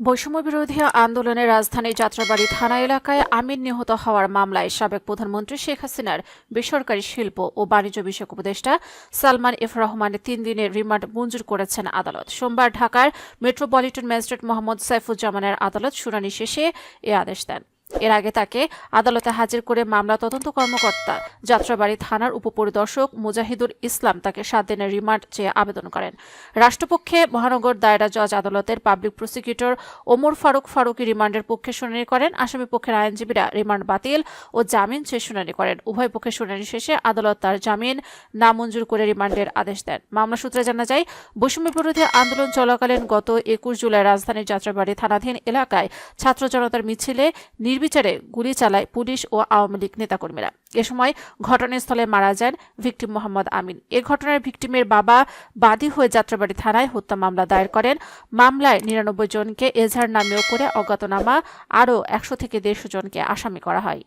বৈষম্য বিরোধী আন্দোলনে রাজধানীর যাত্রাবাড়ী থানা এলাকায় আমির নিহত হওয়ার মামলায় সাবেক প্রধানমন্ত্রী শেখ হাসিনার বেসরকারি শিল্প ও বাণিজ্য বিষয়ক উপদেষ্টা সালমান এফ রহমানের 3 দিনের রিমান্ড মঞ্জুর করেছেন আদালত। সোমবার ঢাকার মেট্রোপলিটন ম্যাজিস্ট্রেট মোহাম্মদ সাইফুজ্জামানের আদালত শুনানি শেষে এ আদেশ দেন। এর আগে তাকে আদালতে হাজির করে মামলা তদন্ত কর্মকর্তা যাত্রাবাড়ী থানার উপপরিদর্শক মুজাহিদুল ইসলাম তাকে 7 দিনের রিমান্ড চেয়ে আবেদন করেন। রাষ্ট্রপক্ষে মহানগর দায়রা জজ আদালতের পাবলিক প্রসিকিউটর ওমর ফারুকী রিমান্ডের পক্ষে শুনানি করেন। আসামি পক্ষের আইনজীবীরা রিমান্ড বাতিল ও জামিন চেয়ে শুনানি করেন। উভয় পক্ষের শুনানি শেষে আদালত তার জামিন নামঞ্জুর করে রিমান্ডের আদেশ দেন। মামলা সূত্রে জানা যায়, বৈষম্য বিরোধী আন্দোলন চলাকালীন গত 21 জুলাই রাজধানীর যাত্রাবাড়ী থানাধীন এলাকায় ছাত্র জনতার মিছিলে নির্বিচারে গুলি চালায় পুলিশ ও আওয়ামী লীগ নেতাকর্মীরা। এ সময় ঘটনাস্থলে মারা যান ভিকটিম মোহাম্মদ আমিন। এ ঘটনার ভিকটিমের বাবা বাদী হয়ে যাত্রাবাড়ী থানায় হত্যা মামলা দায়ের করেন। মামলায় 99 জনকে এজাহার নামেও করে অজ্ঞাতনামা আরও 100 থেকে 150 জনকে আসামি করা হয়।